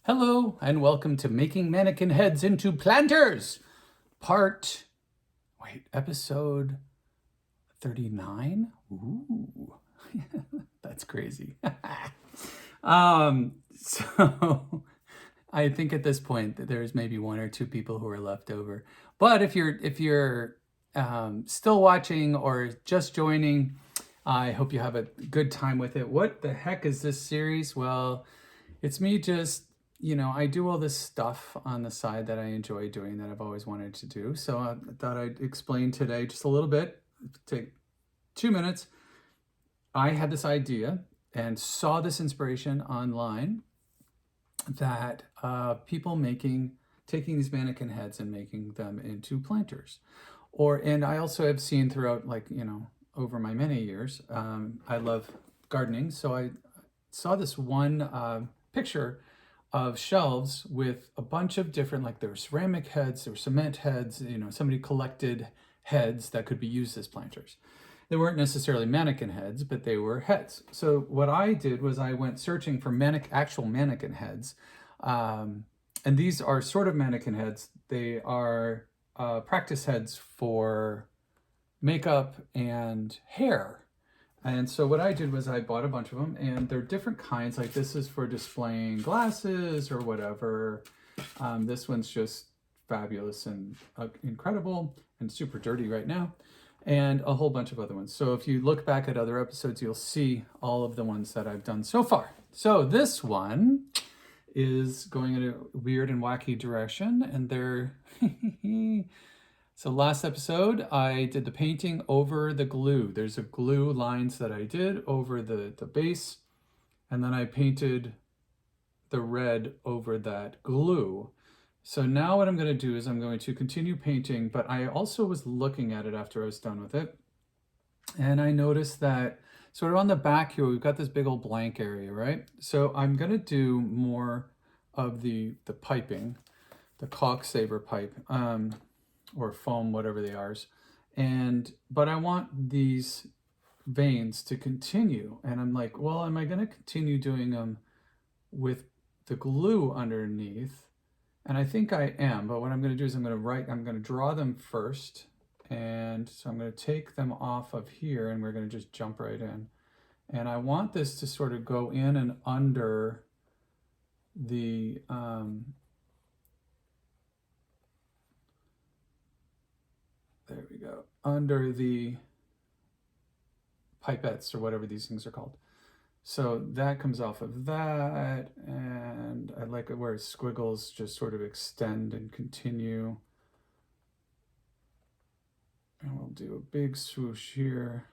Hello and welcome to Making Mannequin Heads into Planters, episode 39? Ooh, that's crazy. So I think at this point that there's maybe one or two people who are left over. But if you're still watching or just joining, I hope you have a good time with it. What the heck is this series? Well, it's me just, I do all this stuff on the side that I enjoy doing that I've always wanted to do. So I thought I'd explain today just a little bit, take 2 minutes. I had this idea and saw this inspiration online that people taking these mannequin heads and making them into planters. And I also have seen throughout, over my many years, I love gardening. So I saw this one picture of shelves with a bunch of different, like there were ceramic heads, there were cement heads, somebody collected heads that could be used as planters. They weren't necessarily mannequin heads, but they were heads. So what I did was I went searching for actual mannequin heads. And these are sort of mannequin heads. They are practice heads for makeup and hair. And so what I did was I bought a bunch of them, and they're different kinds. Like this is for displaying glasses or whatever. This one's just fabulous and incredible and super dirty right now, and a whole bunch of other ones. So if you look back at other episodes, you'll see all of the ones that I've done so far. So this one is going in a weird and wacky direction, and they're... So last episode, I did the painting over the glue. There's a glue lines that I did over the base, and then I painted the red over that glue. So now what I'm going to do is I'm going to continue painting, but I also was looking at it after I was done with it, and I noticed that sort of on the back here, we've got this big old blank area, right? So I'm going to do more of the piping, the caulk saver pipe. Or foam, whatever they are. But I want these veins to continue. And I'm like, well, am I going to continue doing them with the glue underneath? And I think I am, but what I'm going to do is I'm going to draw them first. And so I'm going to take them off of here, and we're going to just jump right in. And I want this to sort of go in and under the, there we go, under the pipettes or whatever these things are called. So that comes off of that, and I like it where squiggles just sort of extend and continue. And we'll do a big swoosh here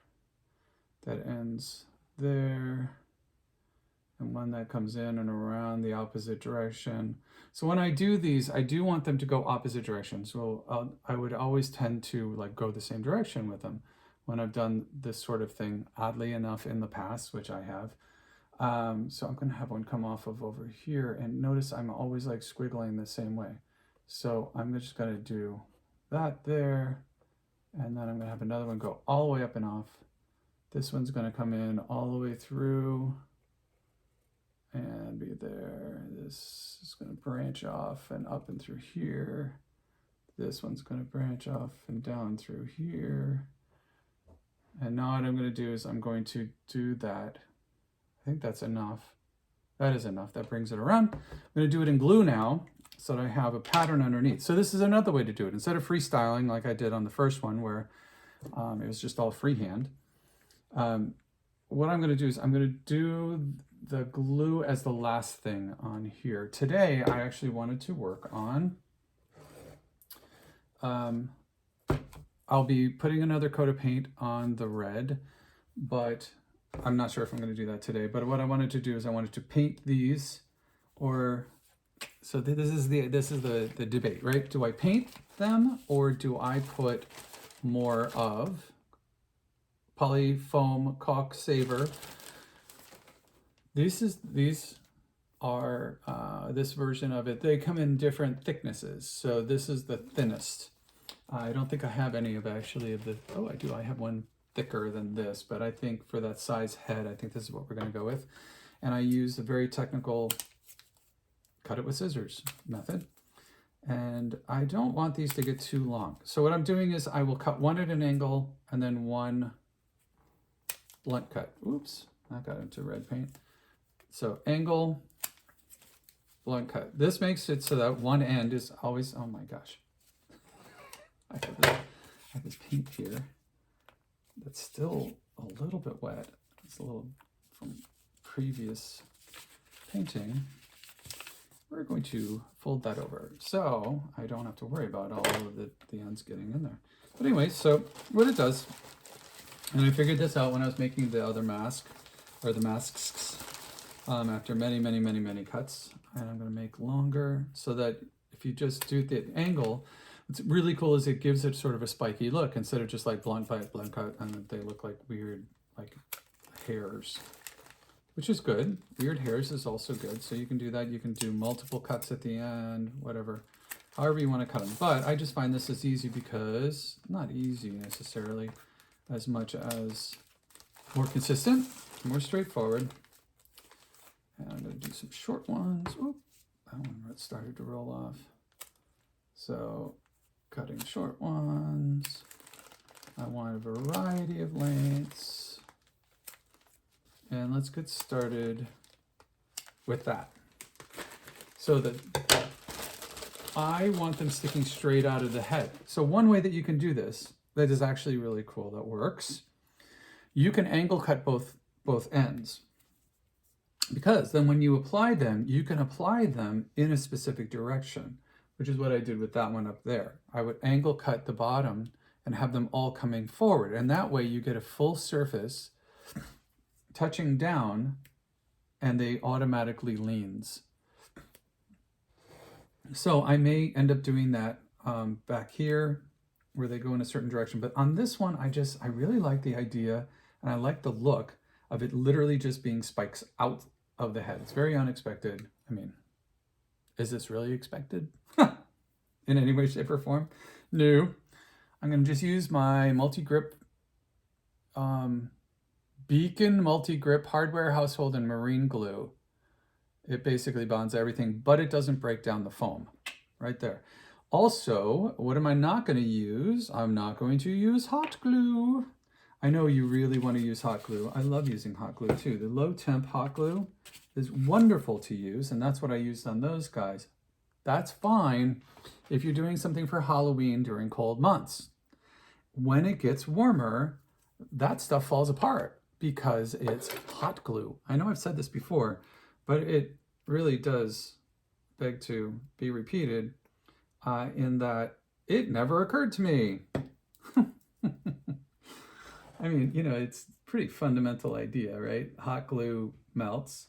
that ends there, and one that comes in and around the opposite direction. So when I do these, I do want them to go opposite directions. So I would always tend to go the same direction with them when I've done this sort of thing, oddly enough, in the past, which I have. So I'm going to have one come off of over here, and notice I'm always squiggling the same way. So I'm just going to do that there, and then I'm going to have another one go all the way up and off. This one's going to come in all the way through and be there. This is going to branch off and up and through here. This one's going to branch off and down through here. And now what I'm going to do is I'm going to do that. I think that's enough. That is enough. That brings it around. I'm going to do it in glue now so that I have a pattern underneath. So this is another way to do it. Instead of freestyling like I did on the first one where it was just all freehand, what I'm going to do is I'm going to do the glue as the last thing on here. Today, I actually wanted to work on, I'll be putting another coat of paint on the red, but I'm not sure if I'm going to do that today. But what I wanted to do is I wanted to paint these, so this is the debate, right? Do I paint them, or do I put more of polyfoam caulk saver? These are this version of it. They come in different thicknesses. So this is the thinnest. I don't think I have any of the, oh, I do. I have one thicker than this, but I think for that size head, I think this is what we're going to go with. And I use a very technical cut it with scissors method. And I don't want these to get too long. So what I'm doing is I will cut one at an angle and then one blunt cut. Oops, that got into red paint. So angle, blunt cut. This makes it so that one end is always, oh my gosh. I have this paint here that's still a little bit wet. It's a little from previous painting. We're going to fold that over so I don't have to worry about all of the ends getting in there. But anyway, so what it does, and I figured this out when I was making the other mask, or the masks, after many cuts. And I'm going to make longer so that if you just do the angle, what's really cool is it gives it sort of a spiky look instead of just like blunt cut, and they look like weird like hairs, which is good. Weird hairs is also good. So you can do that. You can do multiple cuts at the end, whatever, however you want to cut them. But I just find this is easy because, not easy necessarily, as much as more consistent, more straightforward. And I'm going to do some short ones. Oop, that one started to roll off. So cutting short ones. I want a variety of lengths. And let's get started with that. So that I want them sticking straight out of the head. So one way that you can do this, that is actually really cool, that works, you can angle cut both ends. Because then when you apply them, you can apply them in a specific direction, which is what I did with that one up there. I would angle cut the bottom and have them all coming forward. And that way you get a full surface touching down and they automatically leans. So I may end up doing that back here where they go in a certain direction. But on this one, I really like the idea and I like the look of it literally just being spikes out of the head. It's very unexpected. I mean, is this really expected in any way, shape, or form? No. I'm going to just use my multi-grip, Beacon multi-grip hardware, household, and marine glue. It basically bonds everything, but it doesn't break down the foam. Right there. Also, what am I not going to use? I'm not going to use hot glue. I know you really want to use hot glue. I love using hot glue too. The low temp hot glue is wonderful to use, and that's what I used on those guys. That's fine if you're doing something for Halloween during cold months. When it gets warmer, that stuff falls apart because it's hot glue. I know I've said this before, but it really does beg to be repeated in that it never occurred to me. I mean, you know, it's a pretty fundamental idea, right? Hot glue melts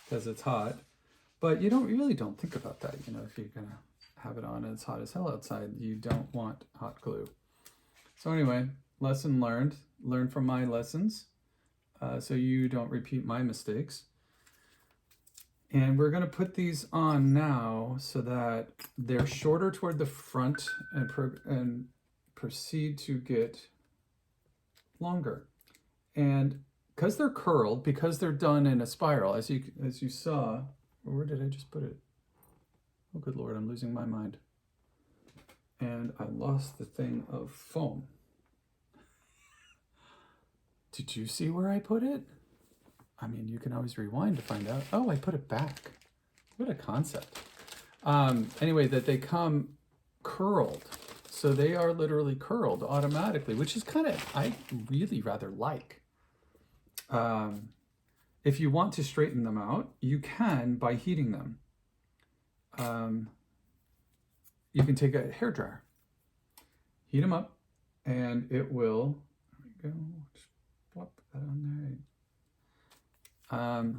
because it's hot, but you really don't think about that. You know, if you're gonna have it on and it's hot as hell outside, you don't want hot glue. So anyway, lesson learned. Learn from my lessons so you don't repeat my mistakes. And we're gonna put these on now so that they're shorter toward the front and proceed to get longer. And because they're curled, because they're done in a spiral, as you saw, where did I just put it? Oh, good Lord, I'm losing my mind. And I lost the thing of foam. Did you see where I put it? I mean, you can always rewind to find out. Oh, I put it back. What a concept. Anyway, that they come curled. So they are literally curled automatically, which is kind of, I really rather like. If you want to straighten them out, you can by heating them. You can take a hairdryer, heat them up, and it will, there we go, just plop that on there.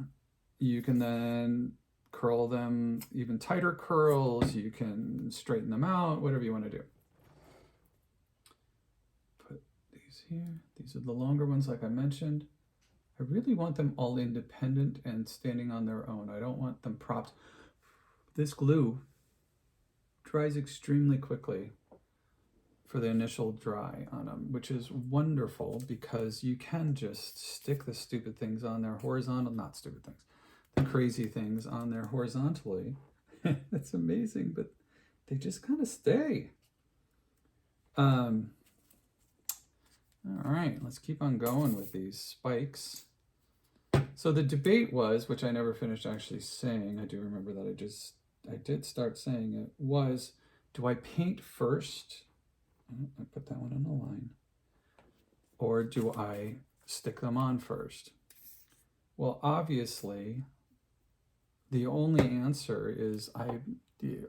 You can then curl them, even tighter curls, you can straighten them out, whatever you want to do. Put these here. These are the longer ones like I mentioned. I really want them all independent and standing on their own. I don't want them propped. This glue dries extremely quickly for the initial dry on them, which is wonderful because you can just stick the stupid things on there horizontal, not stupid things, the crazy things on there horizontally That's amazing, but they just kind of stay. All right, let's keep on going with these spikes. So the debate was, which I never finished actually saying, I do remember that I did start saying it, was, do I paint first? I put that one on the line. Or do I stick them on first? Well, obviously, the only answer is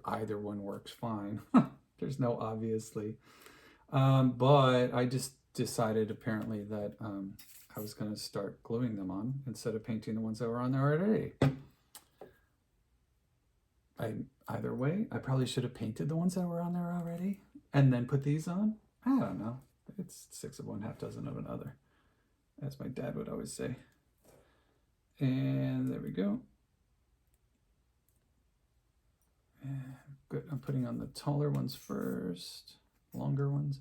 either one works fine. There's no obviously. But I just decided apparently that I was going to start gluing them on instead of painting the ones that were on there already. Either way, I probably should have painted the ones that were on there already and then put these on. I don't know. It's 6 of one, half dozen of another, as my dad would always say. And there we go. And good. I'm putting on the taller ones first, longer ones.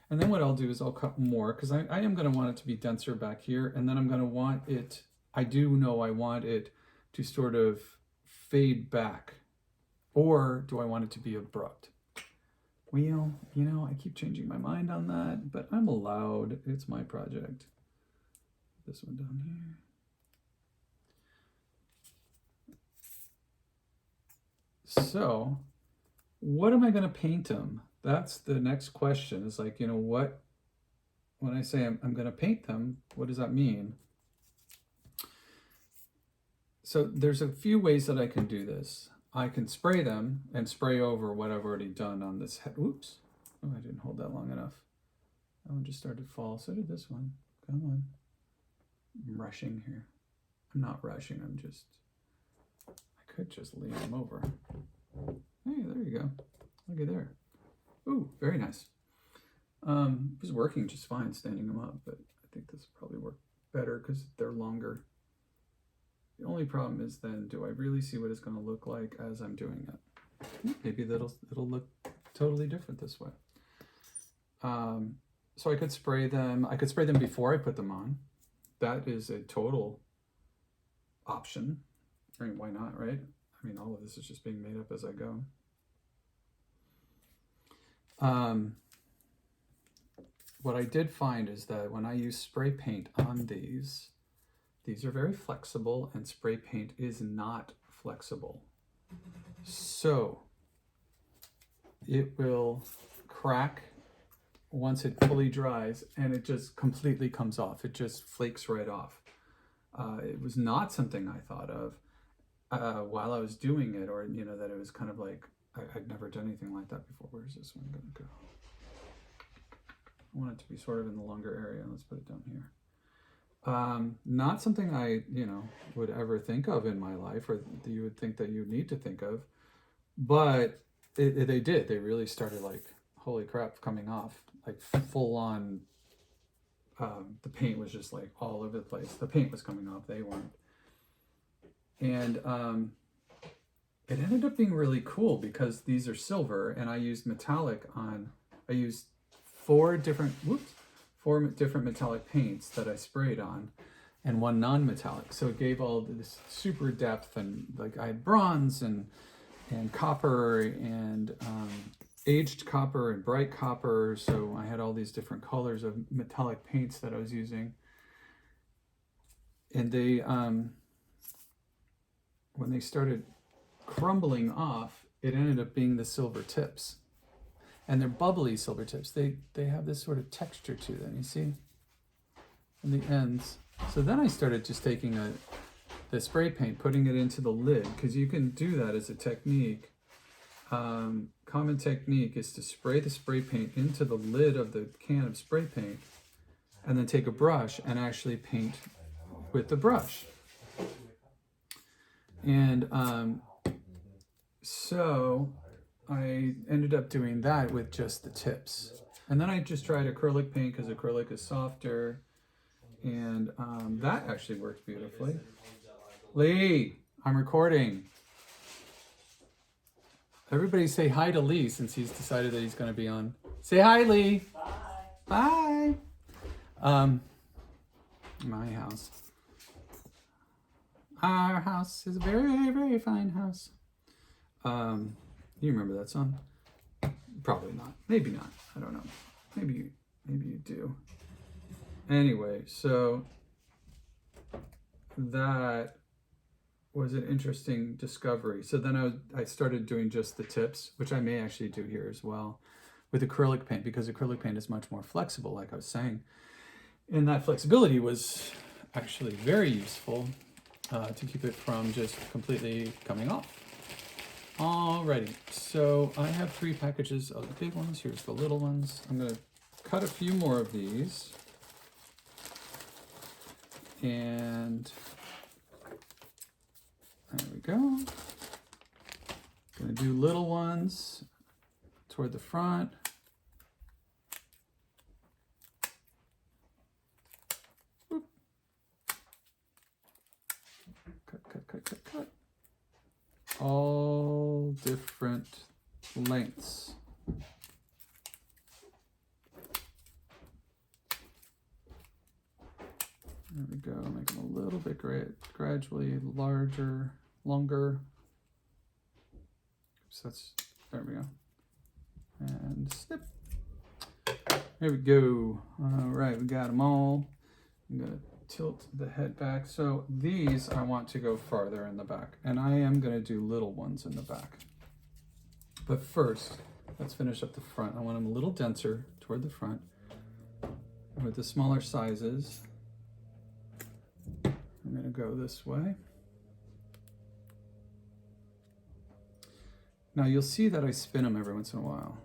And then what I'll do is I'll cut more, because I am going to want it to be denser back here. And then I'm going to want it, I do know I want it to sort of fade back. Or do I want it to be abrupt? Well, you know, I keep changing my mind on that, but I'm allowed. It's my project. This one down here. So what am I going to paint them? That's the next question. Is like, you know, what, when I say I'm going to paint them, what does that mean? So there's a few ways that I can do this. I can spray them and spray over what I've already done on this head. Oops. Oh, I didn't hold that long enough. That one just started to fall. So did this one. Come on. I'm rushing here. I'm not rushing. I could just lean them over. Hey, there you go. Look at there. Ooh, very nice. It was working just fine standing them up, but I think this will probably work better because they're longer. The only problem is then, do I really see what it's going to look like as I'm doing it? Maybe it'll look totally different this way. So I could spray them. I could spray them before I put them on. That is a total option. I mean, why not, right? I mean, all of this is just being made up as I go. What I did find is that when I use spray paint on these are very flexible, and spray paint is not flexible. So it will crack once it fully dries, and it just completely comes off. It just flakes right off. It was not something I thought of while I was doing it, or, you know, that it was kind of like, I'd never done anything like that before. Where's this one going to go? I want it to be sort of in the longer area. Let's put it down here. Not something I, you know, would ever think of in my life, or you would think that you need to think of, but they did. They really started like, holy crap, coming off, like full on. The paint was just like all over the place. The paint was coming off. They weren't. And it ended up being really cool because these are silver, and I used metallic on. I used four different metallic paints that I sprayed on, and one non-metallic. So it gave all this super depth, and like I had bronze and copper and aged copper and bright copper. So I had all these different colors of metallic paints that I was using. And they, when they started crumbling off, it ended up being the silver tips. And they're bubbly silver tips. They have this sort of texture to them, you see? On the ends. So then I started just taking the spray paint, putting it into the lid, because you can do that as a technique. Common technique is to spray the spray paint into the lid of the can of spray paint, and then take a brush and actually paint with the brush. And so I ended up doing that with just the tips. And then I just tried acrylic paint because acrylic is softer. And that actually worked beautifully. Lee, I'm recording. Everybody say hi to Lee since he's decided that he's going to be on. Say hi, Lee. Bye. Bye. My house. Our house is a very, very fine house. You remember that song? Probably not. Maybe not. I don't know. Maybe you do. Anyway, so that was an interesting discovery. So then I started doing just the tips, which I may actually do here as well with acrylic paint, because acrylic paint is much more flexible, like I was saying. And that flexibility was actually very useful to keep it from just completely coming off. Alrighty, so I have 3 packages of the big ones. Here's the little ones. I'm going to cut a few more of these. And there we go. Going to do little ones toward the front. Whoop. Cut. All different lengths. There we go, make them a little bit gradually larger, longer. So there we go. And snip. There we go. All right, we got them all. I'm gonna tilt the head back. So these I want to go farther in the back, and I am gonna do little ones in the back. But first, let's finish up the front. I want them a little denser toward the front with the smaller sizes. I'm going to go this way. Now you'll see that I spin them every once in a while.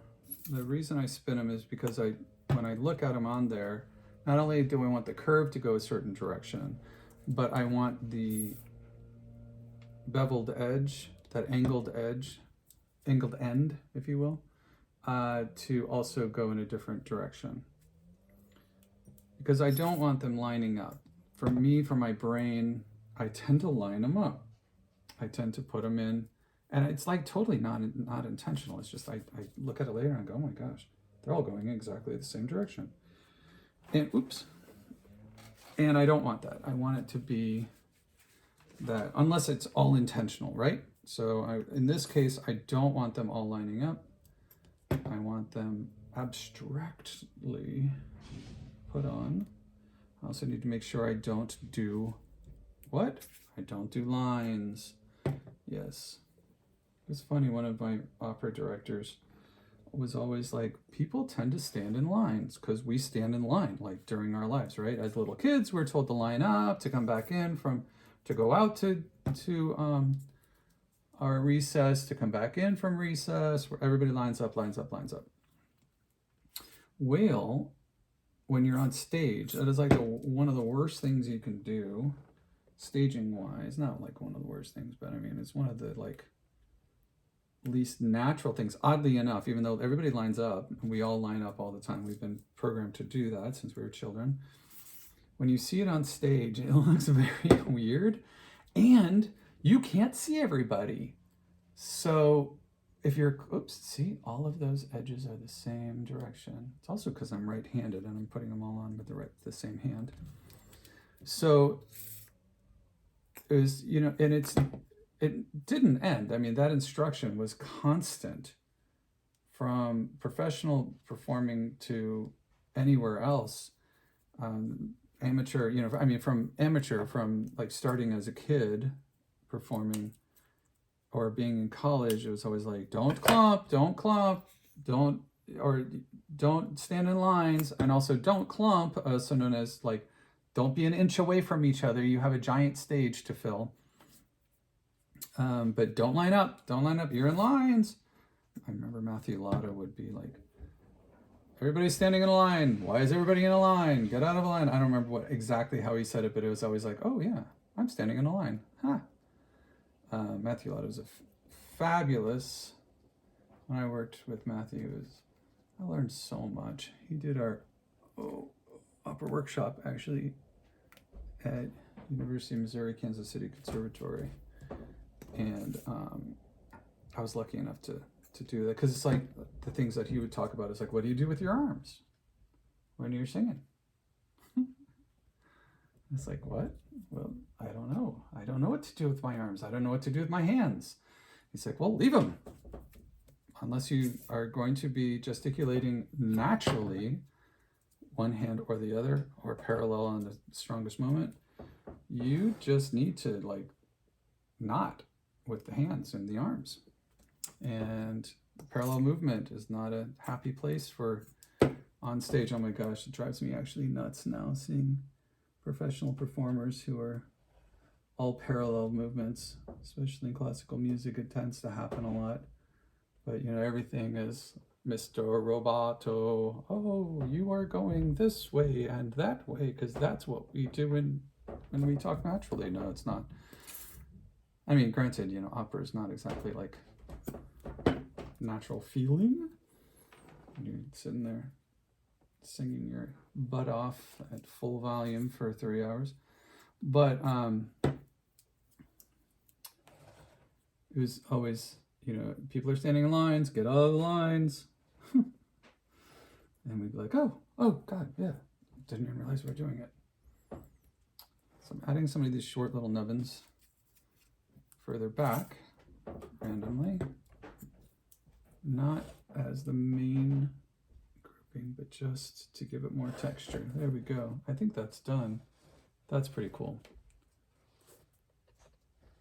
The reason I spin them is because when I look at them on there, not only do I want the curve to go a certain direction, but I want the beveled edge, that angled end, if you will, to also go in a different direction. Because I don't want them lining up. For me, for my brain, I tend to line them up. I tend to put them in, and it's like totally not intentional. It's just I look at it later and I go, oh my gosh, they're all going in exactly the same direction. And oops. And I don't want that. I want it to be that, unless it's all intentional, right? So in this case, I don't want them all lining up. I want them abstractly put on. I also need to make sure I don't do what? I don't do lines. Yes. It's funny, one of my opera directors was always like, people tend to stand in lines because we stand in line, like during our lives, right? As little kids, we're told to line up, to come back in to go out to our recess, to come back in from recess, where everybody lines up. Well, when you're on stage, that is like one of the worst things you can do, staging wise. Not like one of the worst things, but I mean, it's one of the like least natural things, oddly enough, even though everybody lines up, and we all line up all the time. We've been programmed to do that since we were children. When you see it on stage, it looks very weird, and you can't see everybody. So if you're, oops, see, all of those edges are the same direction. It's also because I'm right-handed and I'm putting them all on with the same hand. So it was, and it didn't end. I mean, that instruction was constant from professional performing to anywhere else. Amateur, from like starting as a kid performing, or being in college, it was always like, don't clump, don't stand in lines, and also don't clump, so known as like, don't be an inch away from each other. You have a giant stage to fill. But don't line up, you're in lines. I remember Matthew Lotta would be like, everybody's standing in a line. Why is everybody in a line? Get out of a line. I don't remember exactly how he said it, but it was always like, oh yeah, I'm standing in a line. Huh. Matthew Lotta was fabulous. When I worked with Matthew, I learned so much. He did our opera workshop actually at University of Missouri, Kansas City Conservatory. And I was lucky enough to do that, because it's like the things that he would talk about is like, what do you do with your arms when you're singing? It's like, what? Well, I don't know. I don't know what to do with my arms. I don't know what to do with my hands. He's like, well, leave them. Unless you are going to be gesticulating naturally, one hand or the other, or parallel on the strongest moment, you just need to like not with the hands and the arms. And parallel movement is not a happy place for on stage. Oh my gosh, it drives me actually nuts now seeing professional performers who are all parallel movements, especially in classical music. It tends to happen a lot. But you know, everything is Mr. Roboto. Oh, you are going this way and that way because that's what we do when we talk naturally. No, it's not. I mean, granted, you know, opera is not exactly like natural feeling. You're sitting there singing your butt off at full volume for 3 hours. But it was always, you know, people are standing in lines, get out of the lines. And we'd be like, oh, God, yeah. Didn't even realize we were doing it. So I'm adding some of these short little nubbins further back randomly. Not as the main grouping, but just to give it more texture. There we go. I think that's done. That's pretty cool.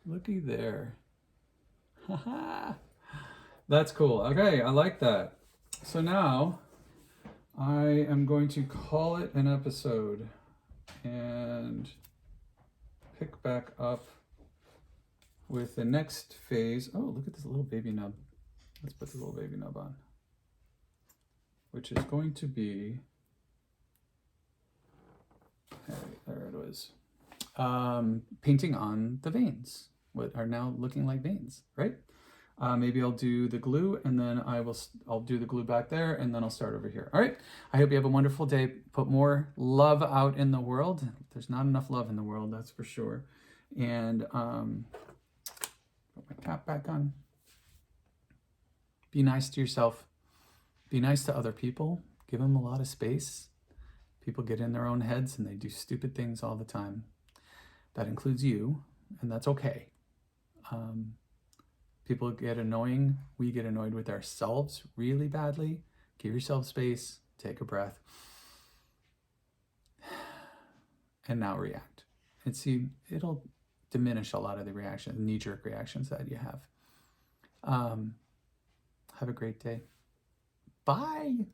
Looky there. Haha. That's cool. Okay, I like that. So now I am going to call it an episode and pick back up with the next phase. Oh, look at this little baby nub. Let's put the little baby nub on, which is going to be, hey, there it is, painting on the veins, what are now looking like veins, right? Maybe I'll do the glue and then I'll do the glue back there and then I'll start over here. All right. I hope you have a wonderful day. Put more love out in the world. There's not enough love in the world, that's for sure. And put my cap back on. Be nice to yourself. Be nice to other people. Give them a lot of space. People get in their own heads and they do stupid things all the time. That includes you, and that's okay. People get annoying. We get annoyed with ourselves really badly. Give yourself space. Take a breath. And now react. And see, it'll diminish a lot of the reactions, knee-jerk reactions that you have. Have a great day. Bye.